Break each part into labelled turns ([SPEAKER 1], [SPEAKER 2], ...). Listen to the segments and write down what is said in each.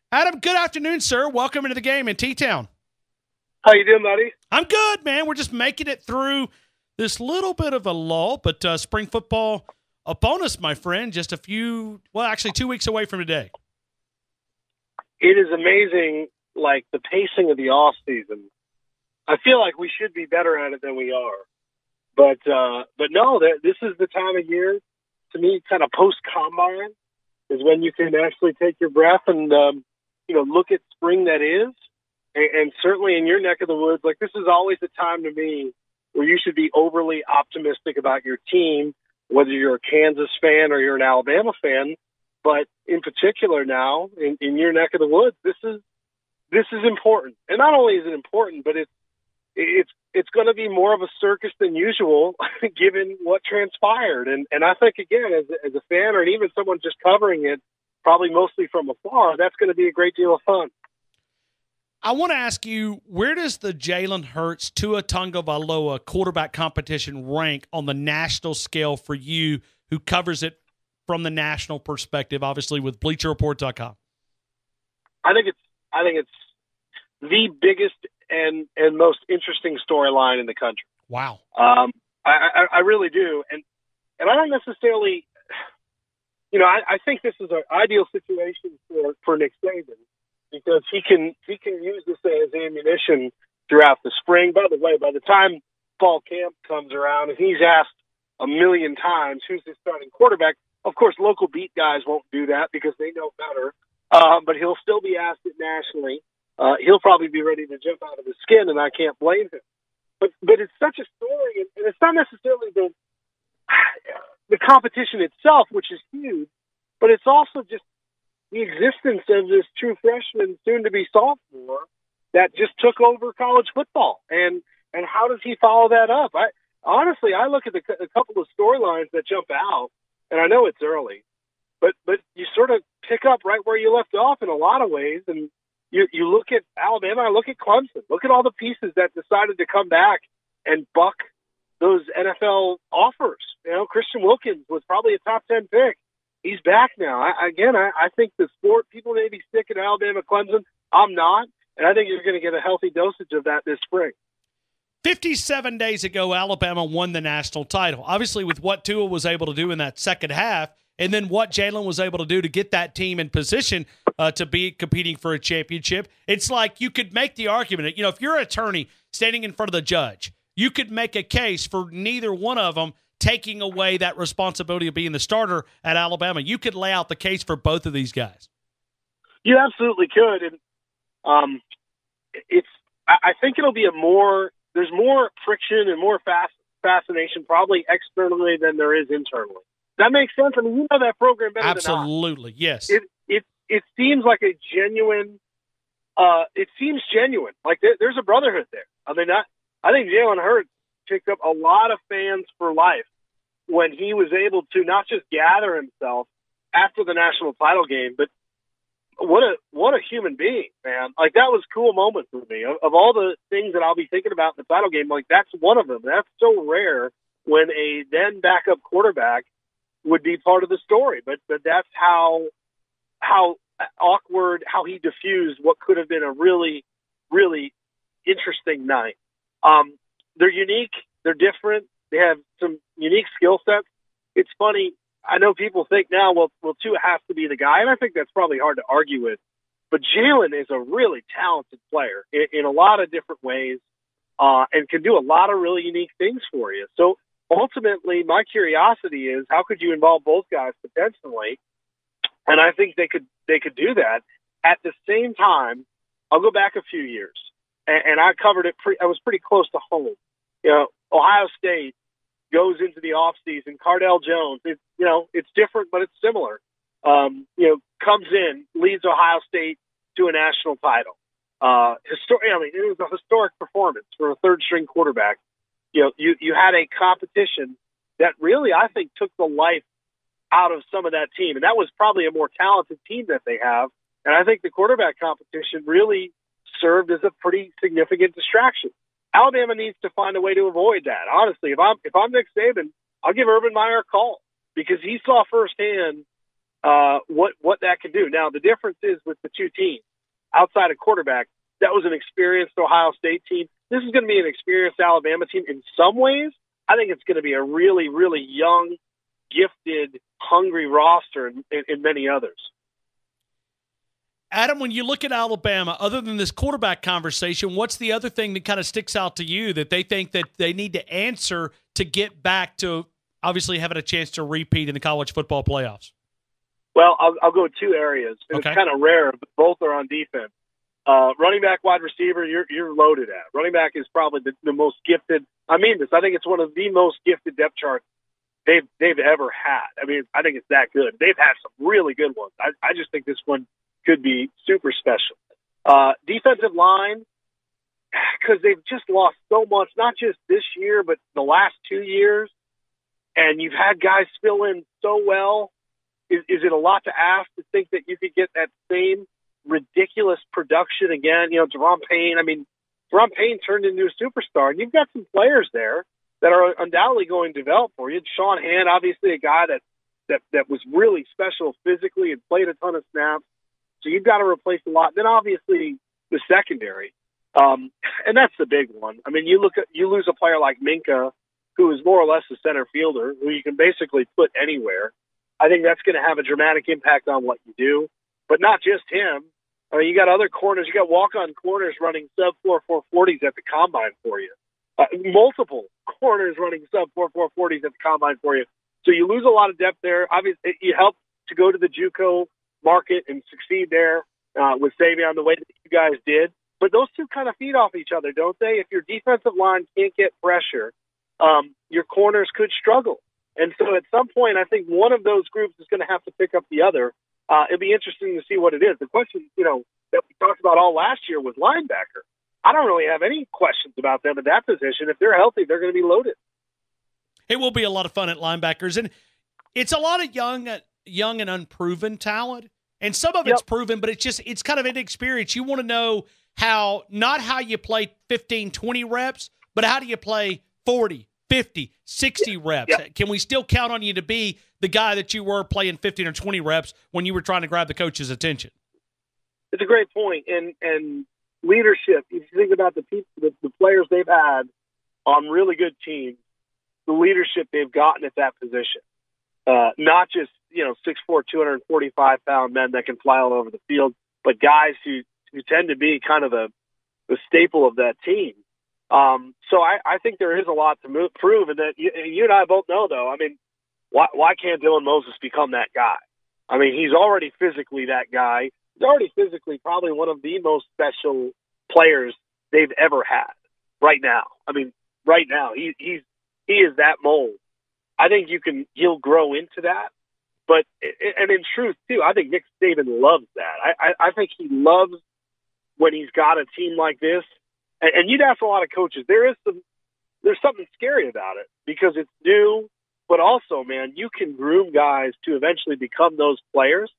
[SPEAKER 1] Adam, good afternoon, sir. Welcome into the game in T-Town.
[SPEAKER 2] How you doing, buddy?
[SPEAKER 1] I'm good, man. We're just making it through this little bit of a lull, but spring football upon us, my friend, just actually 2 weeks away from today.
[SPEAKER 2] It is amazing, like, the pacing of the off season. I feel like we should be better at it than we are. But no, this is the time of year, to me, kind of post-combine, is when you can actually take your breath and, look at spring that is. And certainly in your neck of the woods, like, this is always a time to me where you should be overly optimistic about your team, whether you're a Kansas fan or you're an Alabama fan. But in particular now, in your neck of the woods, this is important. And not only is it important, but it's going to be more of a circus than usual, given what transpired. And I think, again, as a fan or even someone just covering it, probably mostly from afar, that's going to be a great deal of fun.
[SPEAKER 1] I want to ask you, where does the Jalen Hurts Tua Tagovailoa quarterback competition rank on the national scale for you, who covers it from the national perspective, obviously with BleacherReport.com?
[SPEAKER 2] I think it's the biggest and most interesting storyline in the country.
[SPEAKER 1] Wow.
[SPEAKER 2] I really do, and I don't necessarily, I think this is an ideal situation for Nick Saban, because he can use this as ammunition throughout the spring. By the way, by the time fall camp comes around and he's asked a million times who's his starting quarterback, of course, local beat guys won't do that because they know better. But he'll still be asked it nationally. He'll probably be ready to jump out of his skin, and I can't blame him. But it's such a story, and it's not necessarily the competition itself, which is huge, but it's also just the existence of this true freshman, soon-to-be sophomore, that just took over college football. And how does he follow that up? Honestly, I look at a couple of storylines that jump out, and I know it's early, but you sort of pick up right where you left off in a lot of ways. And you look at Alabama, I look at Clemson, look at all the pieces that decided to come back and buck those NFL offers. Christian Wilkins was probably a top 10 pick. He's back now. I think the sport, people may be sick at Alabama, Clemson. I'm not. And I think you're going to get a healthy dosage of that this spring.
[SPEAKER 1] 57 days ago, Alabama won the national title. Obviously, with what Tua was able to do in that second half, and then what Jalen was able to do to get that team in position to be competing for a championship, it's like you could make the argument. If you're an attorney standing in front of the judge, you could make a case for neither one of them taking away that responsibility of being the starter at Alabama. You could lay out the case for both of these guys.
[SPEAKER 2] You absolutely could. And I think it'll be there's more friction and more fascination probably externally than there is internally. That makes sense. I mean, you know that program better
[SPEAKER 1] Absolutely,
[SPEAKER 2] than I.
[SPEAKER 1] Yes.
[SPEAKER 2] It seems like a genuine. It seems genuine. Like there's a brotherhood there. I mean, I think Jalen Hurts picked up a lot of fans for life when he was able to not just gather himself after the national title game, but what a human being, man. Like, that was a cool moment for me. Of all the things that I'll be thinking about in the title game, like, that's one of them. That's so rare when a then backup quarterback would be part of the story. But that's how awkward, how he diffused what could have been a really, really interesting night. They're unique. They're different. They have some unique skill sets. It's funny. I know people think now, well, Tua has to be the guy, and I think that's probably hard to argue with. But Jalen is a really talented player in a lot of different ways, and can do a lot of really unique things for you. So ultimately, my curiosity is, how could you involve both guys potentially? And I think they could do that. At the same time, I'll go back a few years, and I covered it. I was pretty close to home. Ohio State goes into the offseason. Cardell Jones, it's different, but it's similar. Comes in, leads Ohio State to a national title. It was a historic performance for a third-string quarterback. You had a competition that really, I think, took the life out of some of that team, and that was probably a more talented team that they have. And I think the quarterback competition really served as a pretty significant distraction. Alabama needs to find a way to avoid that. Honestly, if I'm Nick Saban, I'll give Urban Meyer a call, because he saw firsthand what that can do. Now, the difference is with the two teams, outside of quarterback, that was an experienced Ohio State team. This is going to be an experienced Alabama team. In some ways, I think it's going to be a really, really young, gifted, hungry roster in many others.
[SPEAKER 1] Adam, when you look at Alabama, other than this quarterback conversation, what's the other thing that kind of sticks out to you that they think that they need to answer to get back to obviously having a chance to repeat in the college football playoffs?
[SPEAKER 2] Well, I'll go two areas.
[SPEAKER 1] Okay.
[SPEAKER 2] It's kind of rare, but both are on defense. Running back, wide receiver, you're loaded at. Running back is probably the most gifted. I mean this. I think it's one of the most gifted depth charts they've ever had. I mean, I think it's that good. They've had some really good ones. I just think this one could be super special. Defensive line, because they've just lost so much, not just this year, but the last 2 years, and you've had guys fill in so well. Is it a lot to ask to think that you could get that same ridiculous production again? You know, Deron Payne turned into a superstar, and you've got some players there that are undoubtedly going to develop for you. Sean Hand, obviously a guy that was really special physically and played a ton of snaps. So you've got to replace a lot. Then obviously the secondary, and that's the big one. I mean, you lose a player like Minka, who is more or less a center fielder, who you can basically put anywhere. I think that's going to have a dramatic impact on what you do. But not just him. I mean, you got other corners. You got walk-on corners running sub-4 440s at the combine for you. Multiple corners running sub-4 440s at the combine for you. So you lose a lot of depth there. Obviously, you help to go to the JUCO market and succeed there with Savion the way that you guys did. But those two kind of feed off each other, don't they? If your defensive line can't get pressure, your corners could struggle. And so at some point, I think one of those groups is going to have to pick up the other. It'd be interesting to see what it is. The question, that we talked about all last year was linebacker. I don't really have any questions about them at that position. If they're healthy, they're going to be loaded.
[SPEAKER 1] It will be a lot of fun at linebackers. And it's a lot of young and unproven talent. And some of it's proven, but it's kind of inexperienced. You want to know not how you play 15, 20 reps, but how do you play 40, 50, 60 reps? Yep. Can we still count on you to be the guy that you were playing 15 or 20 reps when you were trying to grab the coach's attention? It's
[SPEAKER 2] a great point. And leadership, if you think about the players they've had on really good teams, the leadership they've gotten at that position, not just 6'4", 245-pound men that can fly all over the field, but guys who tend to be kind of the staple of that team. So I think there is a lot to prove, and that you and I both know, though. I mean, why can't Dylan Moses become that guy? I mean, he's already physically that guy. He's already physically probably one of the most special players they've ever had right now. I mean, right now, he is that mold. I think he'll grow into that. But, and in truth, too, I think Nick Saban loves that. I think he loves when he's got a team like this. And you'd ask a lot of coaches, there's something scary about it because it's new, but also, man, you can groom guys to eventually become those players.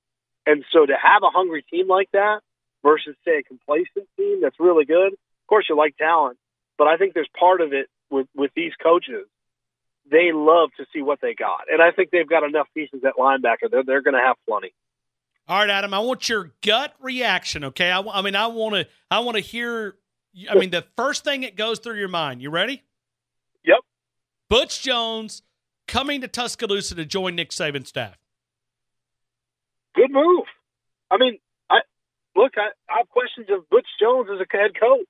[SPEAKER 2] And so to have a hungry team like that versus, say, a complacent team that's really good, of course you like talent, but I think there's part of it with these coaches. They love to see what they got. And I think they've got enough pieces at linebacker. They're going to have plenty.
[SPEAKER 1] All right, Adam, I want your gut reaction, okay? I want to hear the first thing that goes through your mind. You ready?
[SPEAKER 2] Yep.
[SPEAKER 1] Butch Jones coming to Tuscaloosa to join Nick Saban's staff.
[SPEAKER 2] Good move. I mean, I have questions of Butch Jones as a head coach.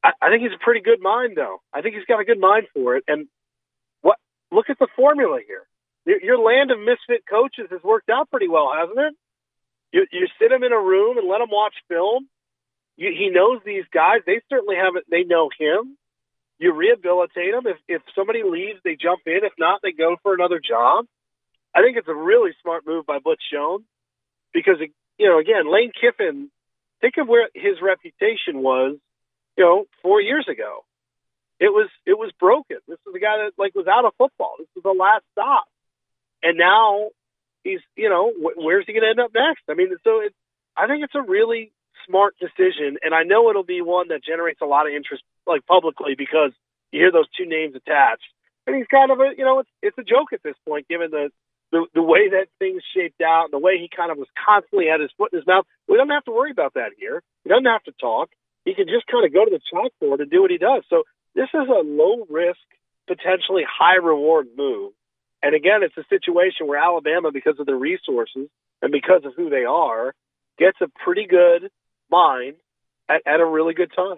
[SPEAKER 2] I think he's a pretty good mind, though. I think he's got a good mind for it. And look at the formula here. Your land of misfit coaches has worked out pretty well, hasn't it? You sit him in a room and let him watch film. He knows these guys. They certainly haven't. They know him. You rehabilitate them. If somebody leaves, they jump in. If not, they go for another job. I think it's a really smart move by Butch Jones because, again, Lane Kiffin, think of where his reputation was, 4 years ago. It was broken. This is the guy that was out of football. This was the last stop. And now he's, where's he going to end up next? I mean, I think it's a really smart decision. And I know it'll be one that generates a lot of interest, publicly, because you hear those two names attached. And he's kind of it's a joke at this point, given the the way that things shaped out, and the way he kind of was constantly had his foot in his mouth, we don't have to worry about that here. He doesn't have to talk. He can just kind of go to the chalkboard and do what he does. So this is a low-risk, potentially high-reward move. And again, it's a situation where Alabama, because of their resources and because of who they are, gets a pretty good mind at a really good time.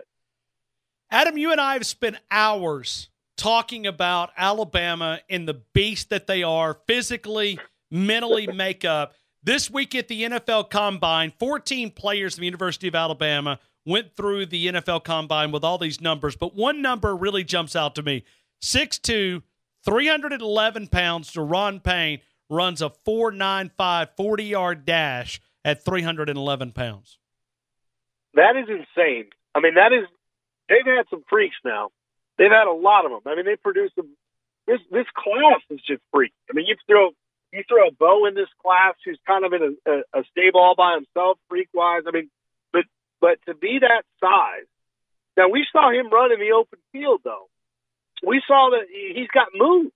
[SPEAKER 1] Adam, you and I have spent hours talking about Alabama and the beast that they are, physically, mentally, makeup. This week at the NFL Combine, 14 players from the University of Alabama went through the NFL Combine with all these numbers, but one number really jumps out to me. 6'2", 311 pounds, Deron Payne runs a 4.95 40-yard dash at 311 pounds.
[SPEAKER 2] That is insane. I mean, they've had some freaks now. They've had a lot of them. I mean, they produce them. This class is just freak. I mean, you throw a Bo in this class who's kind of in a stable all by himself, freak-wise. I mean, but to be that size. Now, we saw him run in the open field, though. We saw that he's got moves.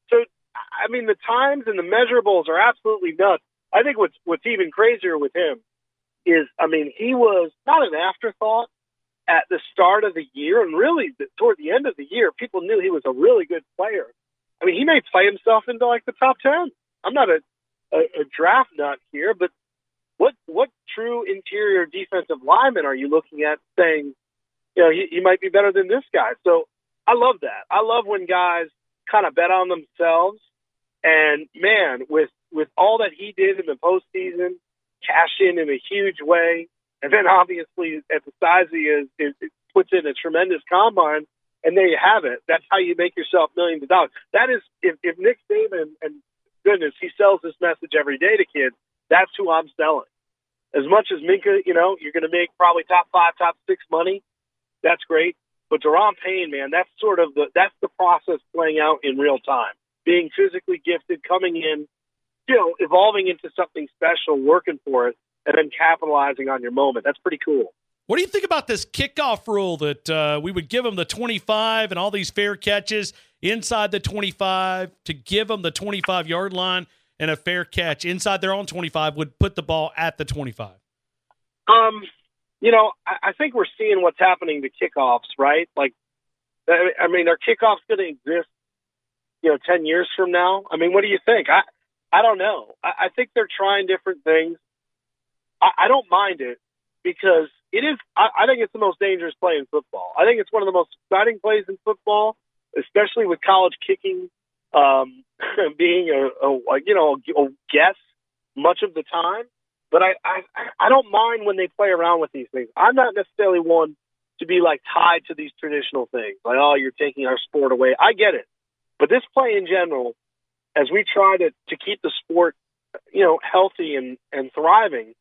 [SPEAKER 2] So, I mean, the times and the measurables are absolutely nuts. I think what's even crazier with him is, I mean, he was not an afterthought at the start of the year, and really toward the end of the year, people knew he was a really good player. I mean, he may play himself into like the top 10. I'm not a draft nut here, but what true interior defensive lineman are you looking at saying, you know, he might be better than this guy? So I love that. I love when guys kind of bet on themselves. And man, with all that he did in the postseason, cash in a huge way, and then obviously at the size he is, it puts in a tremendous combine, and there you have it. That's how you make yourself millions of dollars. That is, if Nick Saban, and goodness, he sells this message every day to kids, that's who I'm selling. As much as Minka, you know, you're going to make probably top 5, top 6 money. That's great. But Deron Payne, man, that's the process playing out in real time. Being physically gifted, coming in, you know, evolving into something special, working for it, and then capitalizing on your moment. That's pretty cool.
[SPEAKER 1] What do you think about this kickoff rule that we would give them the 25 and all these fair catches inside the 25 to give them the 25-yard line, and a fair catch inside their own 25 would put the ball at the 25?
[SPEAKER 2] You know, I think we're seeing what's happening to kickoffs, right? Like, I mean, are kickoffs going to exist, you know, 10 years from now? I mean, what do you think? I don't know. I think they're trying different things. I don't mind it because it is. I think it's the most dangerous play in football. I think it's one of the most exciting plays in football, especially with college kicking being a guess much of the time. But I don't mind when they play around with these things. I'm not necessarily one to be like tied to these traditional things, like, oh, you're taking our sport away. I get it. But this play in general, as we try to keep the sport, you know, healthy and thriving,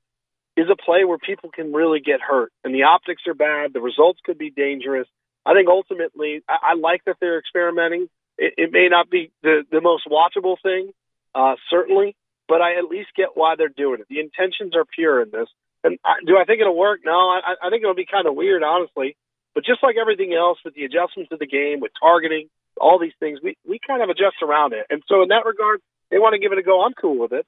[SPEAKER 2] is a play where people can really get hurt. And the optics are bad. The results could be dangerous. I think ultimately, I like that they're experimenting. It may not be the most watchable thing, certainly, but I at least get why they're doing it. The intentions are pure in this. And do I think it'll work? No, I think it'll be kind of weird, honestly. But just like everything else with the adjustments of the game, with targeting, all these things, we kind of adjust around it. And so in that regard, they want to give it a go. I'm cool with it.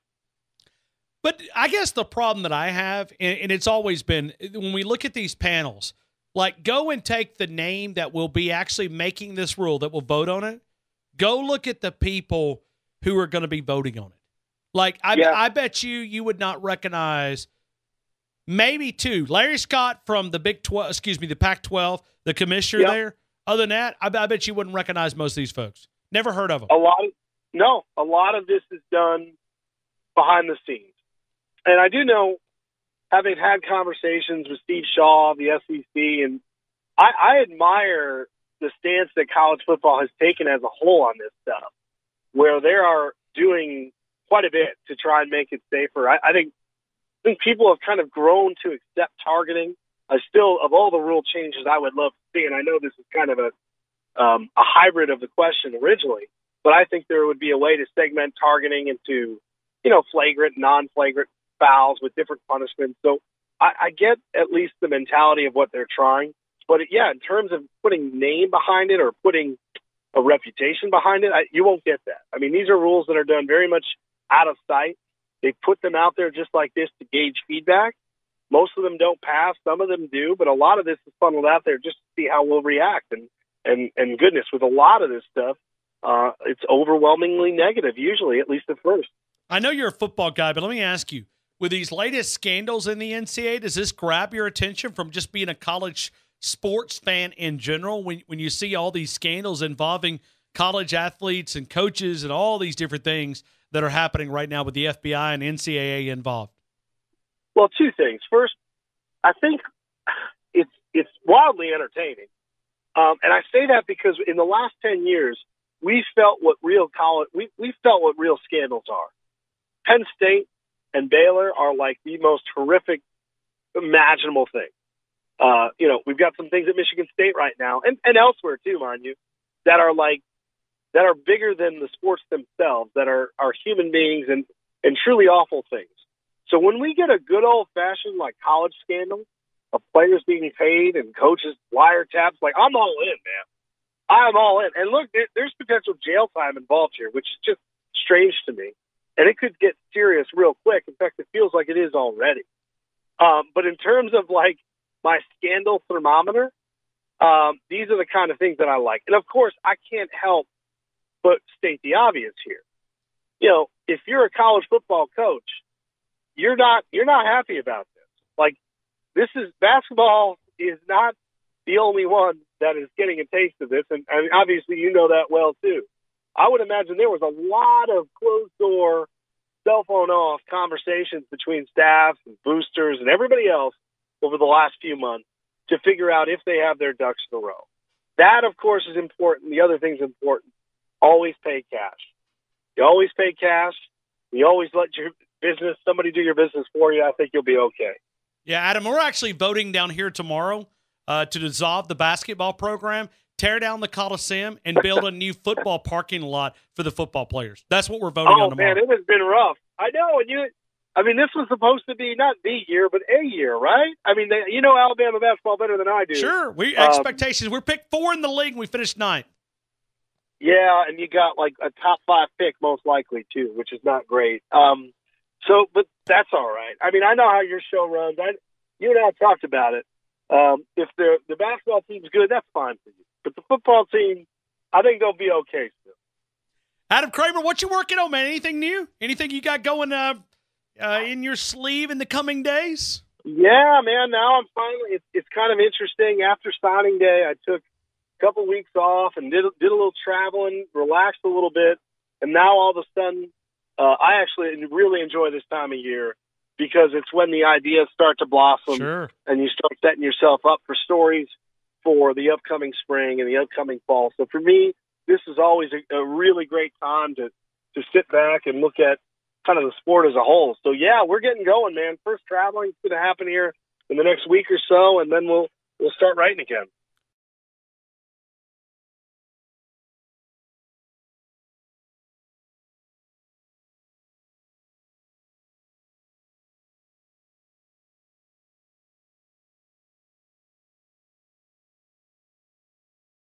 [SPEAKER 1] But I guess the problem that I have, and it's always been, when we look at these panels, like, go and take the name that will be actually making this rule, that will vote on it. Go look at the people who are going to be voting on it. Like, I bet you would not recognize maybe two. Larry Scott from the the Pac-12, the commissioner there. Other than that, I bet you wouldn't recognize most of these folks. Never heard of them. A
[SPEAKER 2] lot of this is done behind the scenes. And I do know, having had conversations with Steve Shaw, the SEC, and I admire the stance that college football has taken as a whole on this stuff, where they are doing quite a bit to try and make it safer. I think people have kind of grown to accept targeting. Of all the rule changes I would love to see, and I know this is kind of a hybrid of the question originally, but I think there would be a way to segment targeting into, you know, flagrant, non-flagrant fouls with different punishments. So I get at least the mentality of what they're trying. But, yeah, in terms of putting name behind it or putting a reputation behind it. You won't get that. I mean, these are rules that are done very much out of sight. They put them out there just like this to gauge feedback. Most of them don't pass. Some of them do, but a lot of this is funneled out there just to see how we'll react. And goodness, with a lot of this stuff, it's overwhelmingly negative, usually, at least at first.
[SPEAKER 1] I know you're a football guy, but let me ask you, with these latest scandals in the NCAA, does this grab your attention from just being a college sports fan in general when you see all these scandals involving college athletes and coaches and all these different things that are happening right now with the FBI and NCAA involved?
[SPEAKER 2] Well, two things. First, I think it's wildly entertaining. And I say that because in the last 10 years, we felt what real scandals are. Penn State and Baylor are like the most horrific imaginable thing. We've got some things at Michigan State right now and elsewhere too, mind you, that are bigger than the sports themselves, that are human beings and truly awful things. So when we get a good old fashioned like college scandal of players being paid and coaches wiretaps, like I'm all in, man. I'm all in. And look, there's potential jail time involved here, which is just strange to me. And it could get serious real quick. In fact, it feels like it is already. But in terms of like my scandal thermometer, these are the kind of things that I like. And of course, I can't help but state the obvious here. If you're a college football coach, you're not happy about this. Like, basketball is not the only one that is getting a taste of this, and obviously you know that well too. I would imagine there was a lot of closed-door, cell phone off conversations between staff and boosters and everybody else over the last few months to figure out if they have their ducks in a row. That, of course, is important. The other thing's important. Always pay cash. You always pay cash. You always let somebody do your business for you. I think you'll be okay.
[SPEAKER 1] Yeah, Adam, we're actually voting down here tomorrow to dissolve the basketball program, tear down the Coliseum, and build a new football parking lot for the football players. That's what we're voting on tomorrow.
[SPEAKER 2] Oh, man, it has been rough. I know. And this was supposed to be not the year, but a year, right? I mean, Alabama basketball better than I do.
[SPEAKER 1] Sure. Expectations. We're picked 4 in the league, and we finished 9th.
[SPEAKER 2] Yeah, and you got like a top 5 pick most likely, too, which is not great. But that's all right. I mean, I know how your show runs. You and I have talked about it. If the basketball team's good, that's fine for you. But the football team, I think they'll be okay still.
[SPEAKER 1] Adam Kramer, what you working on, man? Anything new? Anything you got going in your sleeve in the coming days?
[SPEAKER 2] Yeah, man. Now I'm finally. It's kind of interesting. After signing day, I took a couple weeks off and did a little traveling, relaxed a little bit, and now all of a sudden, I actually really enjoy this time of year because it's when the ideas start to blossom.
[SPEAKER 1] Sure. And
[SPEAKER 2] you start setting yourself up for stories for the upcoming spring and the upcoming fall. So for me, this is always a really great time to sit back and look at kind of the sport as a whole. So yeah, we're getting going, man. First traveling is going to happen here in the next week or so, and then we'll start writing again.